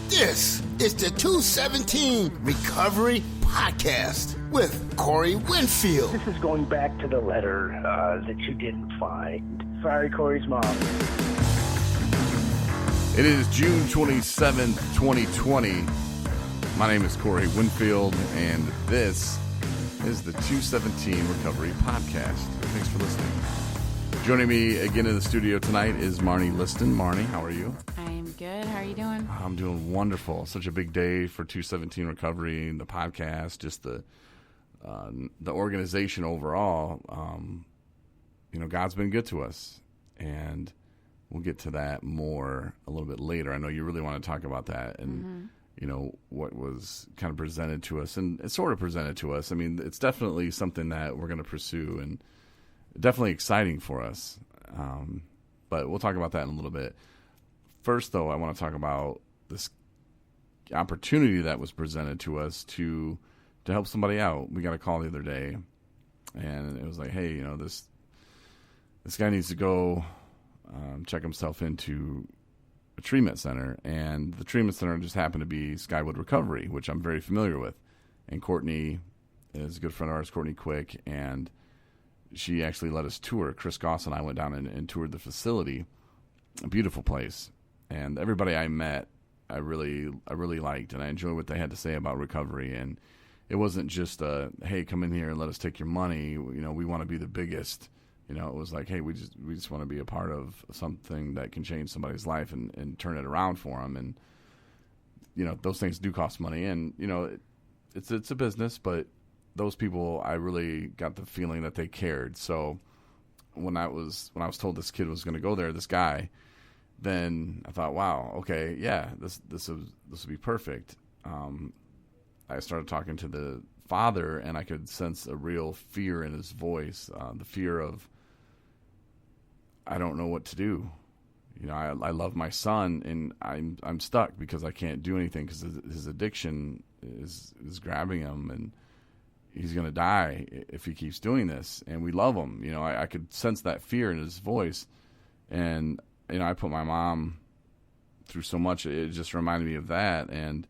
This is the 217 Recovery Podcast with Corey Winfield. This is going back to the letter that you didn't find. Sorry, Corey's mom. It is June 27th, 2020. My name is Corey Winfield, and this is the 217 Recovery Podcast. Thanks for listening. Joining me again in the studio tonight is Marnie Liston. Marnie, how are you? I'm good. How are you doing? I'm doing wonderful. Such a big day for 217 Recovery, the podcast, just the organization overall. God's been good to us, and we'll get to that more a little bit later. I know you really want to talk about that and, what was kind of presented to us, and it's sort of presented to us. I mean, it's definitely something that we're going to pursue and definitely exciting for us. But we'll talk about that in a little bit. First, though, I want to talk about this opportunity that was presented to us to help somebody out. We got a call the other day, and it was like, hey, this guy needs to go check himself into a treatment center. And the treatment center just happened to be Skywood Recovery, which I'm very familiar with. And Courtney is a good friend of ours, Courtney Quick, and she actually let us tour. Chris Goss and I went down and toured the facility. A beautiful place. And everybody I met, I really liked, and I enjoyed what they had to say about recovery. And it wasn't just hey, come in here and let us take your money. We want to be the biggest. It was like, hey, we just want to be a part of something that can change somebody's life and turn it around for them. And those things do cost money, and it's a business, but those people, I really got the feeling that they cared. So when I was told this kid was going to go there, this guy, then I thought, wow, okay, yeah, this will be perfect. I started talking to the father, and I could sense a real fear in his voice, the fear of, I don't know what to do. I love my son, and I'm stuck because I can't do anything because his addiction is grabbing him, and he's going to die if he keeps doing this. And we love him. I could sense that fear in his voice, and I put my mom through so much. It just reminded me of that. And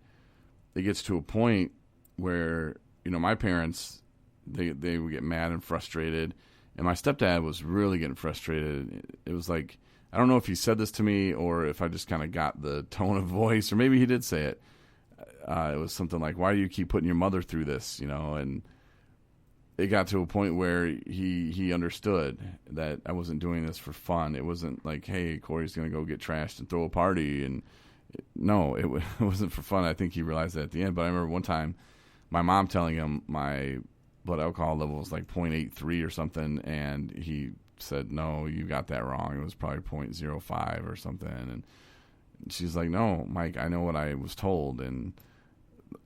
it gets to a point where, my parents, they would get mad and frustrated. And my stepdad was really getting frustrated. It was like, I don't know if he said this to me or if I just kind of got the tone of voice, or maybe he did say it. It was something like, why do you keep putting your mother through this? And it got to a point where he understood that I wasn't doing this for fun. It wasn't like, hey, Corey's going to go get trashed and throw a party. And no, it wasn't for fun. I think he realized that at the end. But I remember one time my mom telling him my blood alcohol level was like 0.83 or something. And he said, no, you got that wrong. It was probably 0.05 or something. And she's like, no, Mike, I know what I was told. And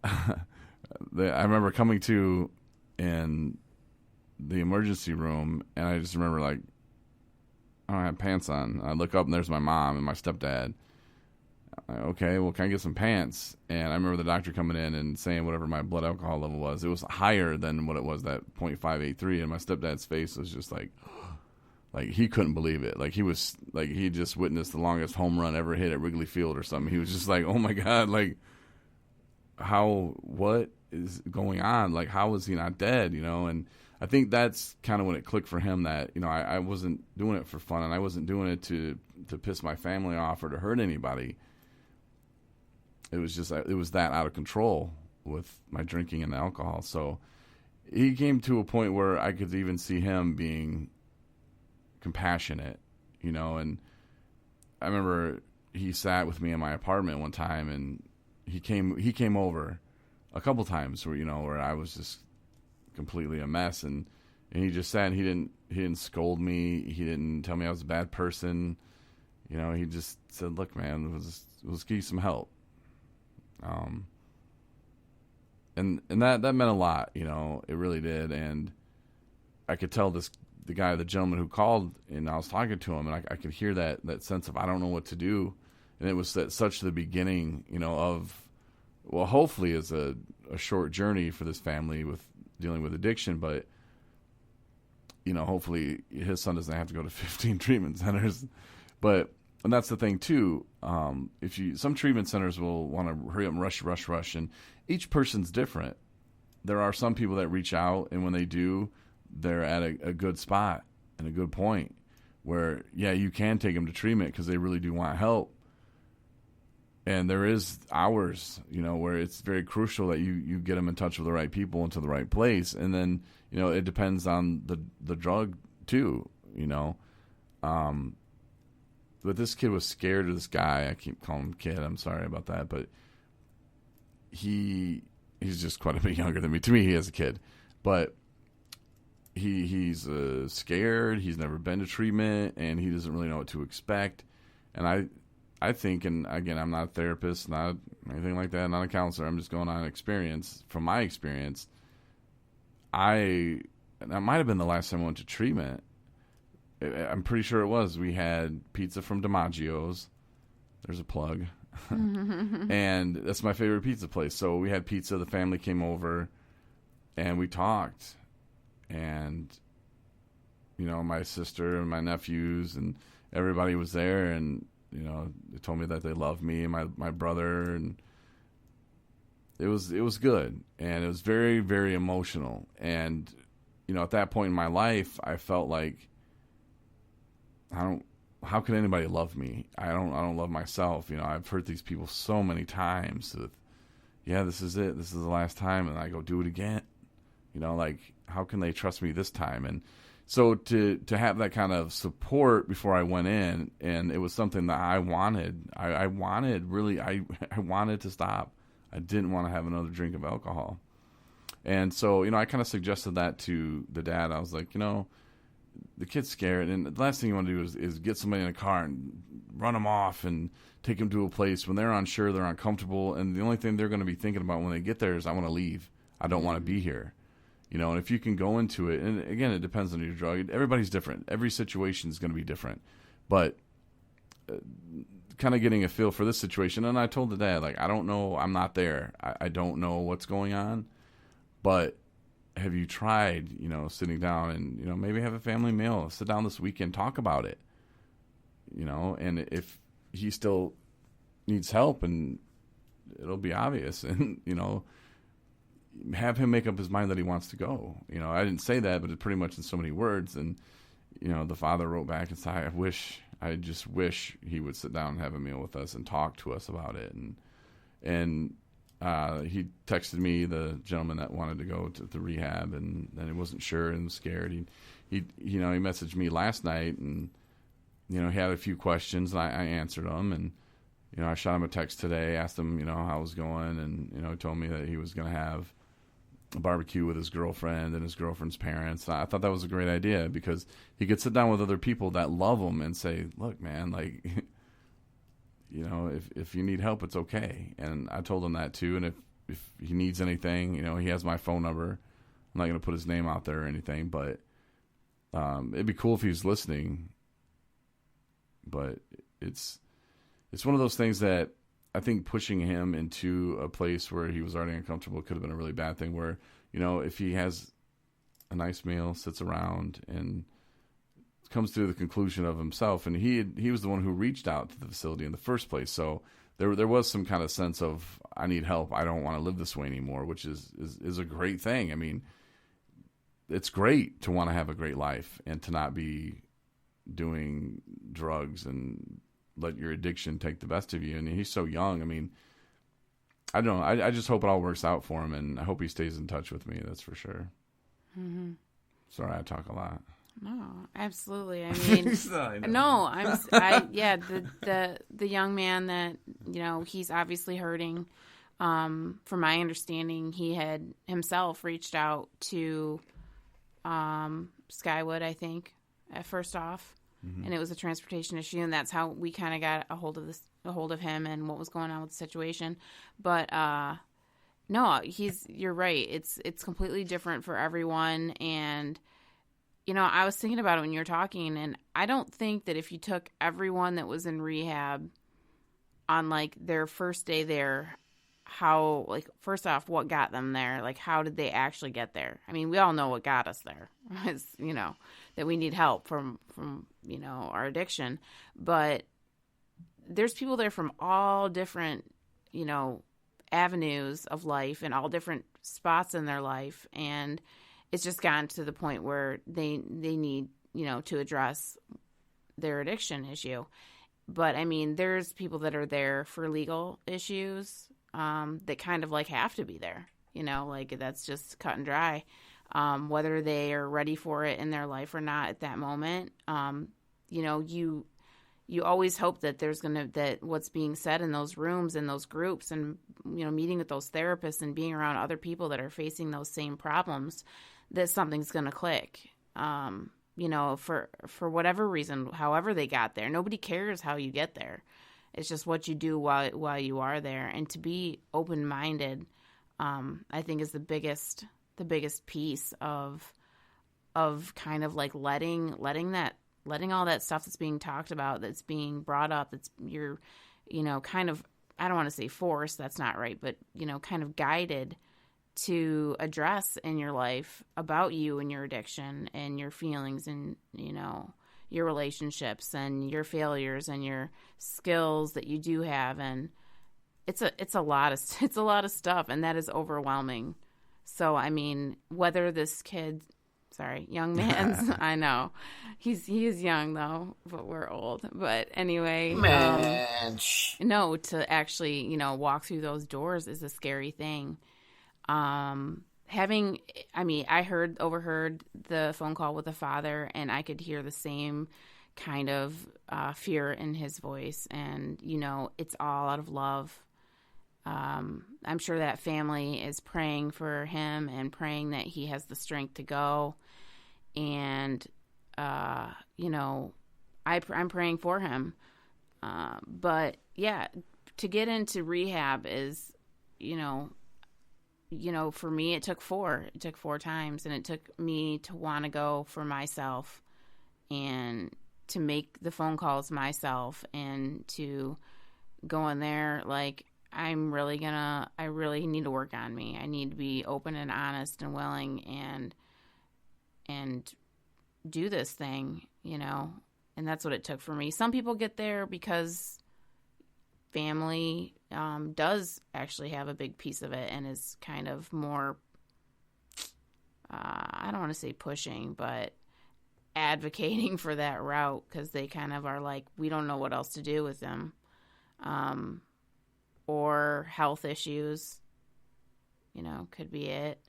I remember coming to in the emergency room, and I just remember, like, I don't have pants on. I look up, and there's my mom and my stepdad. Okay, well, can I get some pants? And I remember the doctor coming in and saying whatever my blood alcohol level was. It was higher than what it was, that 0.583, and my stepdad's face was just like he couldn't believe it. Like, he was, like, he just witnessed the longest home run ever hit at Wrigley Field or something. He was just like, oh, my God, like, what is going on? Like, how is he not dead, And I think that's kind of when it clicked for him that, I wasn't doing it for fun, and I wasn't doing it to piss my family off or to hurt anybody. It was just, it was that out of control with my drinking and the alcohol. So he came to a point where I could even see him being compassionate, and I remember he sat with me in my apartment one time, and he came over a couple times where I was just completely a mess, and he just sat, and he didn't scold me, he didn't tell me I was a bad person, he just said, look, man, let's give you some help. And that meant a lot, it really did. And I could tell the gentleman who called, and I was talking to him, and I could hear that sense of, I don't know what to do. And it was such the beginning, of, well, hopefully it's a short journey for this family with dealing with addiction, but, hopefully his son doesn't have to go to 15 treatment centers. And that's the thing too. some treatment centers will want to hurry up and rush, and each person's different. There are some people that reach out, and when they do, they're at a good spot and a good point where, yeah, you can take them to treatment because they really do want help. And there is hours, where it's very crucial that you get them in touch with the right people and to the right place. And then, it depends on the drug too, But this kid was scared of this guy. I keep calling him kid. I'm sorry about that. But he's just quite a bit younger than me. To me, he is a kid. But he's scared. He's never been to treatment, and he doesn't really know what to expect. And I think, and again, I'm not a therapist, not anything like that, not a counselor. I'm just going on experience. From my experience, that might have been the last time I went to treatment. I'm pretty sure it was. We had pizza from DiMaggio's. There's a plug. And that's my favorite pizza place. So we had pizza. The family came over, and we talked. And, my sister and my nephews and everybody was there. And, they told me that they loved me and my brother. And it was good. And it was very, very emotional. And, at that point in my life, I felt like, how can anybody love me? I don't love myself. I've hurt these people so many times with, yeah, this is it. This is the last time. And I go do it again. How can they trust me this time? And so to have that kind of support before I went in, and it was something that I wanted. I wanted to stop. I didn't want to have another drink of alcohol. And so, I kind of suggested that to the dad. I was like, the kid's scared, and the last thing you want to do is get somebody in a car and run them off and take them to a place when they're unsure, they're uncomfortable, and the only thing they're going to be thinking about when they get there is, I want to leave. I don't want to be here. And if you can go into it, and again, it depends on your drug. Everybody's different. Every situation is going to be different. But kind of getting a feel for this situation, and I told the dad, I don't know. I'm not there. I don't know what's going on. But have you tried, sitting down and, maybe have a family meal, sit down this weekend, talk about it, and if he still needs help, and it'll be obvious, and, have him make up his mind that he wants to go. I didn't say that, but it's pretty much in so many words. And, the father wrote back and said, I just wish he would sit down and have a meal with us and talk to us about it. And he texted me, the gentleman that wanted to go to the rehab, and he wasn't sure and was scared. He messaged me last night, and, he had a few questions, and I answered them. And, I shot him a text today, asked him, how it was going. And, he told me that he was going to have a barbecue with his girlfriend and his girlfriend's parents. I thought that was a great idea, because he could sit down with other people that love him and say, look, man, if you need help, it's okay. And I told him that too. And if he needs anything, he has my phone number. I'm not going to put his name out there or anything, but it'd be cool if he was listening. But it's one of those things that I think pushing him into a place where he was already uncomfortable could have been a really bad thing, where, if he has a nice meal, sits around and comes to the conclusion of himself, and he was the one who reached out to the facility in the first place. So there was some kind of sense of, I need help. I don't want to live this way anymore, which is a great thing. I mean, it's great to want to have a great life and to not be doing drugs and let your addiction take the best of you. And he's so young. I mean, I don't know. I just hope it all works out for him, and I hope he stays in touch with me. That's for sure. Mm-hmm. Sorry, I talk a lot. No, absolutely. I mean, the young man that, he's obviously hurting. From my understanding, he had himself reached out to Skywood, I think, first off. Mm-hmm. And it was a transportation issue, and that's how we kind of got a hold of him and what was going on with the situation. But no, you're right. It's completely different for everyone. And I was thinking about it when you were talking, and I don't think that if you took everyone that was in rehab on their first day there, how, first off, what got them there? How did they actually get there? I mean, we all know what got us there. Is, that we need help from our addiction. But there's people there from all different, avenues of life and all different spots in their life. And it's just gotten to the point where they need, to address their addiction issue. But I mean, there's people that are there for legal issues, that kind of like have to be there, like that's just cut and dry. Whether they are ready for it in their life or not at that moment, you always hope that that what's being said in those rooms and those groups and, meeting with those therapists and being around other people that are facing those same problems, that something's going to click. For whatever reason, however they got there, nobody cares how you get there. It's just what you do while you are there. And to be open-minded, I think is the biggest piece of kind of like letting all that stuff that's being talked about, that's being brought up, that's you're, kind of, I don't want to say forced, that's not right, but, kind of guided to address in your life about you and your addiction and your feelings and, your relationships and your failures and your skills that you do have. And it's a lot of stuff, and that is overwhelming. So, I mean, whether this young man's, I know he is young though, but we're old. But anyway, no, to actually, walk through those doors is a scary thing. I overheard the phone call with the father, and I could hear the same kind of fear in his voice. And, it's all out of love. I'm sure that family is praying for him and praying that he has the strength to go. And, I'm praying for him. But yeah, to get into rehab is, for me, it took 4 times, and it took me to want to go for myself and to make the phone calls myself and to go in there. Like, I really need to work on me. I need to be open and honest and willing and do this thing, and that's what it took for me. Some people get there because family does actually have a big piece of it and is kind of more, I don't want to say pushing, but advocating for that route, because they kind of are like, we don't know what else to do with them. Or health issues, could be it.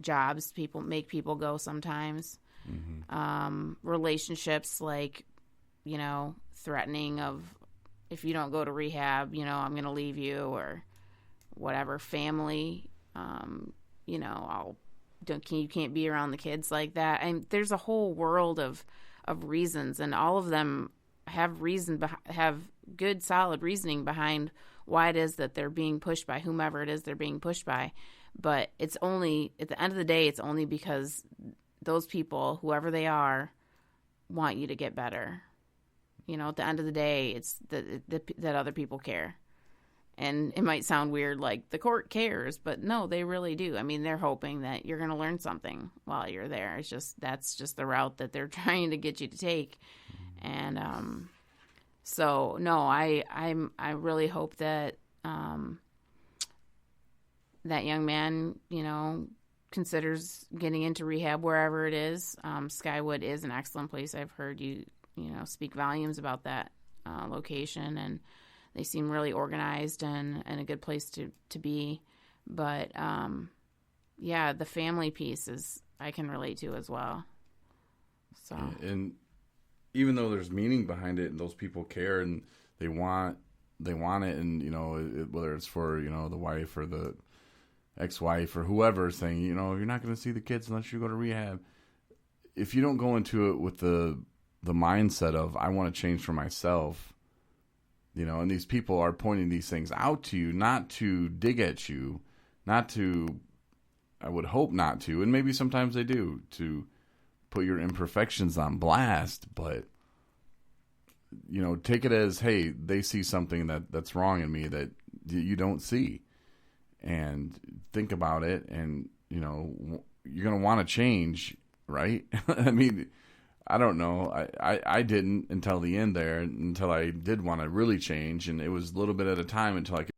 Jobs, make people go sometimes. Mm-hmm. Relationships, like, threatening of, if you don't go to rehab, I'm going to leave you, or whatever. Family, you can't be around the kids like that. And there's a whole world of reasons, and all of them have good, solid reasoning behind why it is that they're being pushed by whomever it is they're being pushed by. But it's only, at the end of the day, it's only because those people, whoever they are, want you to get better. At the end of the day, it's that other people care. And it might sound weird, like the court cares, but no, they really do. I mean, they're hoping that you're going to learn something while you're there. That's just the route that they're trying to get you to take. And so no, I really hope that that young man, considers getting into rehab wherever it is. Skywood is an excellent place. I've heard you speak volumes about that location, and they seem really organized and a good place to be. But yeah, the family piece I can relate to as well. So, and even though there's meaning behind it and those people care and they want it, and whether it's for the wife or the ex-wife or whoever, saying you're not going to see the kids unless you go to rehab. If you don't go into it with the mindset of, I want to change for myself, and these people are pointing these things out to you, not to dig at you, I would hope not to, and maybe sometimes they do, to put your imperfections on blast, but take it as, hey, they see something that's wrong in me that you don't see, and think about it, and you're going to want to change, right? I mean, I don't know. I didn't until the end there, until I did want to really change, and it was a little bit at a time until I could